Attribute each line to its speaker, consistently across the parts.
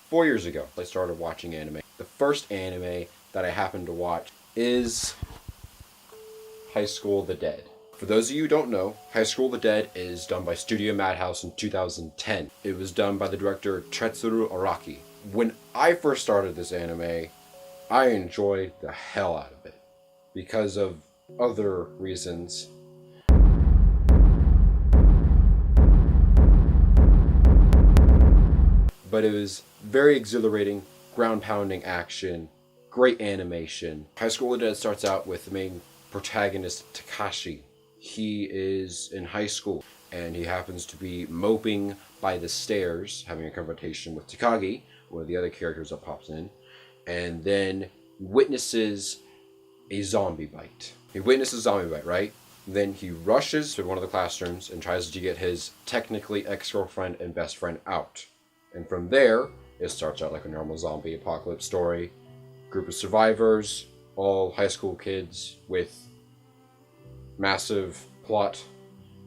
Speaker 1: 4 years ago, I started watching anime. The first anime that I happened to watch is Higschool the Dead. For those of you who don't know, Higschool the Dead is done by Studio Madhouse in 2010. It was done by the director Tetsuro Araki. When I first started this anime, I enjoyed the hell out of it because of other reasons. But it was very exhilarating, ground-pounding action, great animation. Higschool the Dead starts out with the main protagonist, Takashi. He is in high school, and he happens to be moping by the stairs, having a confrontation with Takagi, one of the other characters that pops in, and then witnesses a zombie bite. He witnesses a zombie bite, right? Then he rushes to one of the classrooms and tries to get his technically ex-girlfriend and best friend out. And from there, it starts out like a normal zombie apocalypse story. Group of survivors, all high school kids with massive plot,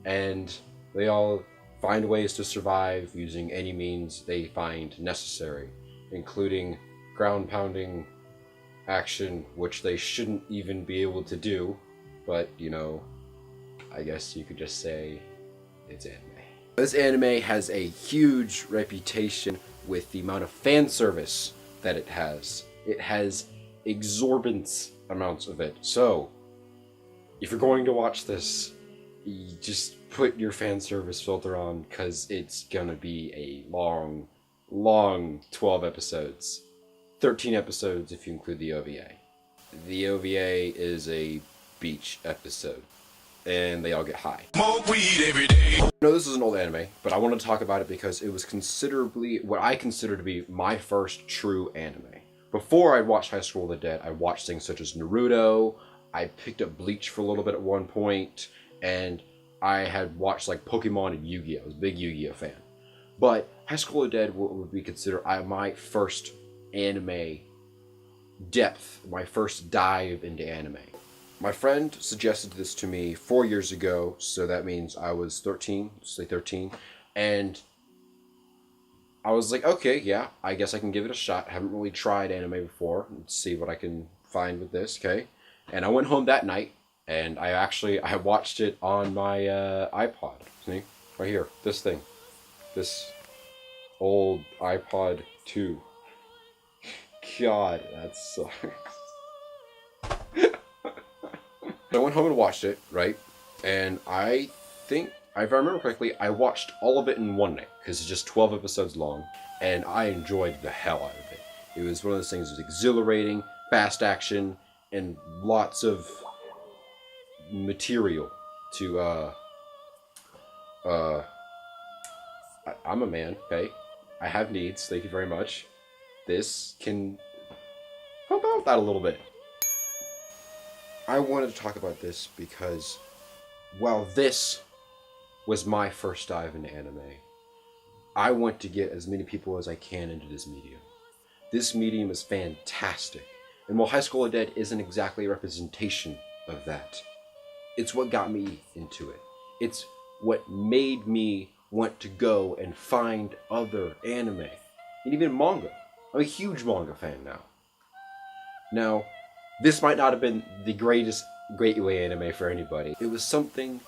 Speaker 1: and they all find ways to survive using any means they find necessary, including ground-pounding action, which they shouldn't even be able to do, but, you know, I guess you could just say it's anime. This anime has a huge reputation with the amount of fan service that it has. It has exorbitant amounts of it. So, if you're going to watch this, you just put your fan service filter on, because it's gonna be a long 12 episodes. 13 episodes if you include the OVA. The OVA is a beach episode, and they all get high. Smoke weed every day. I know this is an old anime, but I want to talk about it because it was considerably what I consider to be my first true anime. Before I watched Higschool the Dead, I watched things such as Naruto, I picked up Bleach for a little bit at one point, and I had watched like Pokemon and Yu-Gi-Oh! I was a big Yu-Gi-Oh! Fan. But Higschool the Dead would be considered my first anime depth, my first dive into anime. My friend suggested this to me 4 years ago, so that means I was 13, say 13, and I was like, okay, yeah, I guess I can give it a shot. I haven't really tried anime before. Let's see what I can find with this, okay? And I went home that night, and I watched it on my iPod. See? Right here, this thing. This old iPod 2. God, that sucks. I went home and watched it, right? And I think, if I remember correctly, I watched all of it in one night, because it's just 12 episodes long, and I enjoyed the hell out of it. It was one of those things that was exhilarating, fast action, and lots of material to, I'm a man, okay? I have needs, thank you very much. This can help out that a little bit. I wanted to talk about this because while this was my first dive into anime, I want to get as many people as I can into this medium. This medium is fantastic, and while Higschool the Dead isn't exactly a representation of that, it's what got me into it. It's what made me want to go and find other anime, and even manga. I'm a huge manga fan now. Now, this might not have been the greatest gateway anime for anybody. It was something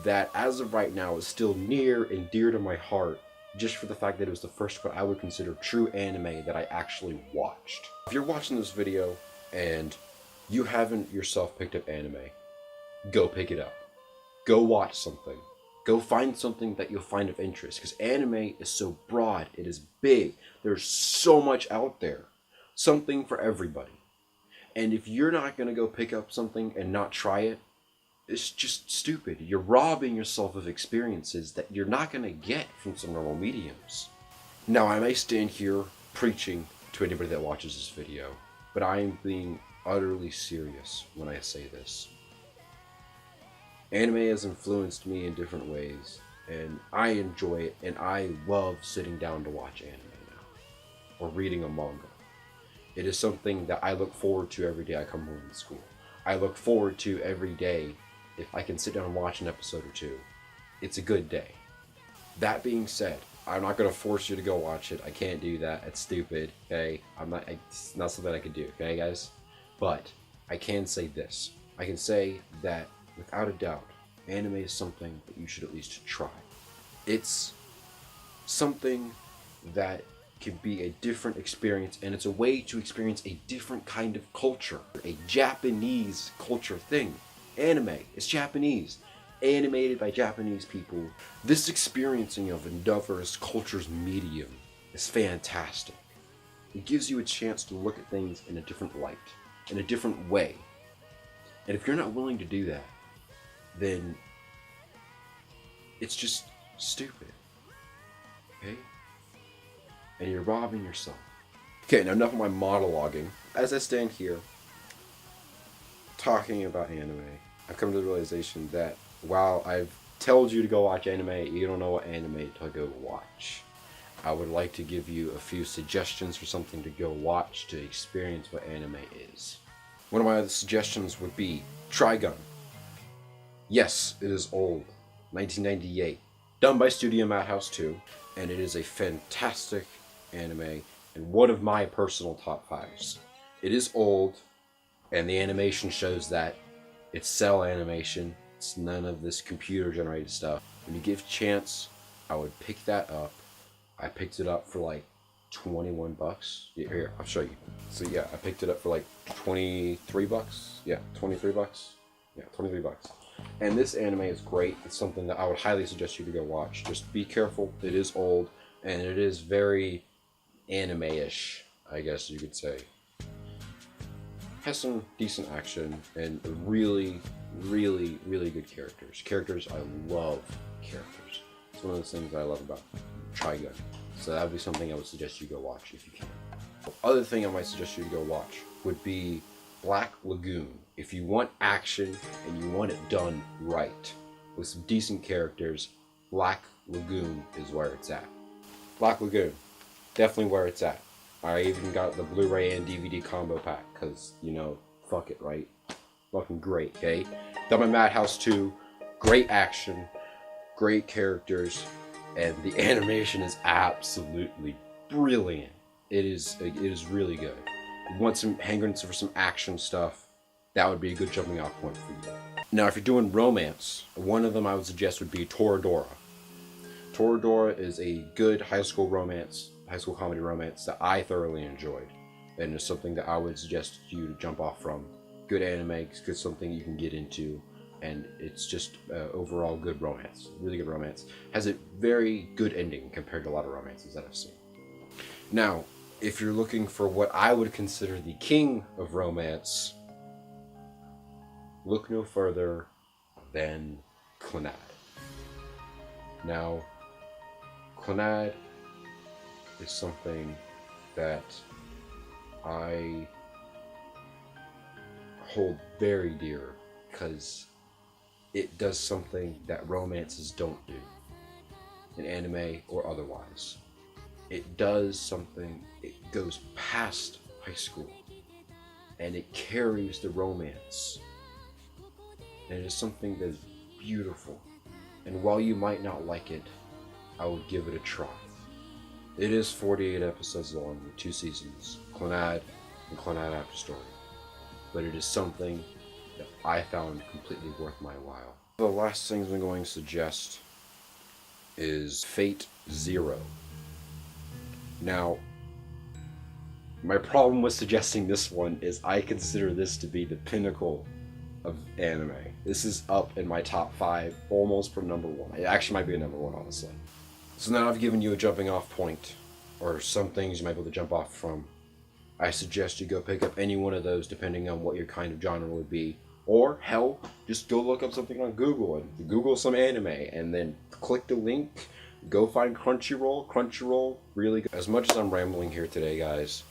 Speaker 1: that, as of right now, is still near and dear to my heart, just for the fact that it was the first what I would consider true anime that I actually watched. If you're watching this video and you haven't yourself picked up anime, go pick it up. Go watch something. Go find something that you'll find of interest, because anime is so broad, it is big, there's so much out there. Something for everybody. And if you're not going to go pick up something and not try it, it's just stupid. You're robbing yourself of experiences that you're not going to get from some normal mediums. Now, I may stand here preaching to anybody that watches this video, but I am being utterly serious when I say this. Anime has influenced me in different ways, and I enjoy it, and I love sitting down to watch anime now, or reading a manga. It is something that I look forward to every day I come home from school. I look forward to every day if I can sit down and watch an episode or two. It's a good day. That being said, I'm not gonna force you to go watch it. I can't do that. It's stupid. Okay, it's not something I can do. Okay, guys. But I can say this. I can say that without a doubt, anime is something that you should at least try. It's something that can be a different experience, and it's a way to experience a different kind of culture, a Japanese culture thing. Anime is Japanese, animated by Japanese people. This experiencing of another culture's medium is fantastic. It gives you a chance to look at things in a different light, in a different way. And if you're not willing to do that, then it's just stupid. Okay? And you're robbing yourself. Okay, now enough of my monologuing. As I stand here talking about anime, I've come to the realization that while I've told you to go watch anime, you don't know what anime to go watch. I would like to give you a few suggestions for something to go watch to experience what anime is. One of my other suggestions would be Trigun. Yes, it is old. 1998. Done by Studio Madhouse 2. And it is a fantastic anime and one of my personal top 5s. It is old, and the animation shows that. It's cell animation. It's none of this computer-generated stuff. When you give a chance, I would pick that up. I picked it up for like 21 bucks. Yeah, here, I'll show you. So yeah, I picked it up for like 23 bucks. Yeah, 23 bucks. Yeah, 23 bucks. And this anime is great. It's something that I would highly suggest you to go watch. Just be careful. It is old, and it is very anime-ish, I guess you could say. Has some decent action and really, really, really good characters. I love characters. It's one of those things I love about Trigun. So that would be something I would suggest you go watch if you can. Other thing I might suggest you to go watch would be Black Lagoon. If you want action and you want it done right with some decent characters, Black Lagoon is where it's at. Black Lagoon, definitely where it's at. I even got the Blu-ray and DVD combo pack because, you know, fuck it, right? Fucking great, okay? Done by Madhouse 2, great action, great characters, and the animation is absolutely brilliant. It is really good. If you want some hankering for some action stuff, that would be a good jumping off point for you. Now, if you're doing romance, one of them I would suggest would be Toradora. Toradora is a good high school comedy romance that I thoroughly enjoyed, and it's something that I would suggest you to jump off from. Good anime, it's something you can get into, and it's just overall good romance, really good romance. Has a very good ending compared to a lot of romances that I've seen. Now, if you're looking for what I would consider the king of romance, look no further than Clannad. Now, Clannad is something that I hold very dear because it does something that romances don't do in anime or otherwise. It does something, it goes past high school and it carries the romance, and it is something that is beautiful. And while you might not like it, I would give it a try. It is 48 episodes long with 2 seasons, Clannad and Clannad After Story. But it is something that I found completely worth my while. The last things I'm going to suggest is Fate Zero. Now, my problem with suggesting this one is I consider this to be the pinnacle of anime. This is up in my top 5, almost for number 1. It actually might be a number 1, honestly. So now I've given you a jumping off point, or some things you might be able to jump off from. I suggest you go pick up any one of those depending on what your kind of genre would be. Or, hell, just go look up something on Google and Google some anime and then click the link, go find Crunchyroll. Crunchyroll, really good. As much as I'm rambling here today, guys,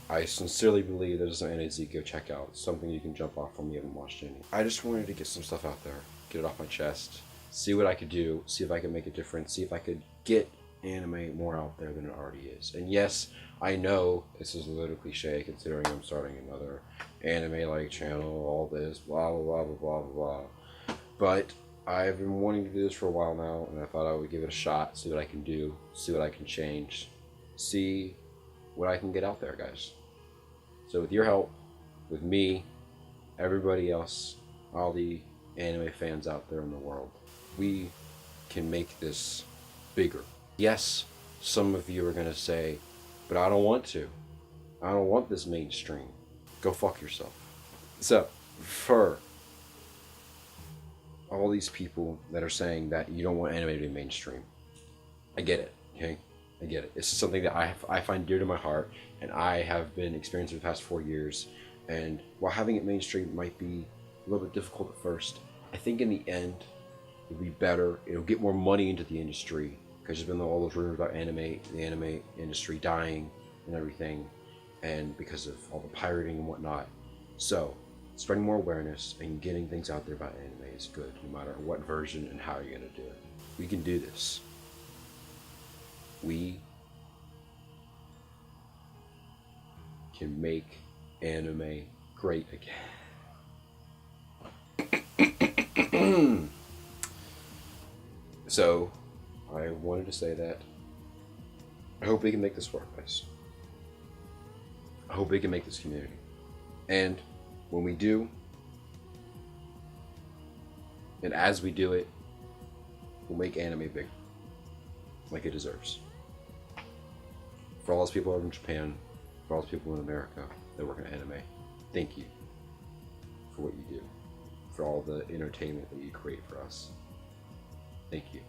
Speaker 1: I sincerely believe there's some anime you go check out. It's something you can jump off from if you haven't watched any. I just wanted to get some stuff out there, get it off my chest, see what I could do, see if I could make a difference, see if I could get anime more out there than it already is. And yes, I know this is a little cliche considering I'm starting another anime-like channel, all this, blah, blah, blah, blah, blah, blah. But I've been wanting to do this for a while now, and I thought I would give it a shot, see what I can do, see what I can change, see what I can get out there, guys. So with your help, with me, everybody else, all the anime fans out there in the world, we can make this bigger. Yes, some of you are going to say, but I don't want to. I don't want this mainstream. Go fuck yourself. So, for all these people that are saying that you don't want anime to be mainstream, I get it, okay? I get it. It's something that I find dear to my heart, and I have been experiencing the past 4 years. And while having it mainstream might be a little bit difficult at first, I think in the end, it'll be better. It'll get more money into the industry, because there's been all those rumors about the anime industry dying and everything, and because of all the pirating and whatnot. So, spreading more awareness and getting things out there about anime is good, no matter what version and how you're going to do it. We can do this. We can make anime great again. So, I wanted to say that. I hope we can make this work, guys. I hope we can make this community. And when we do, and as we do it, we'll make anime big, like it deserves. For all those people over in Japan, for all those people in America that work in anime, thank you for what you do, for all the entertainment that you create for us. Thank you.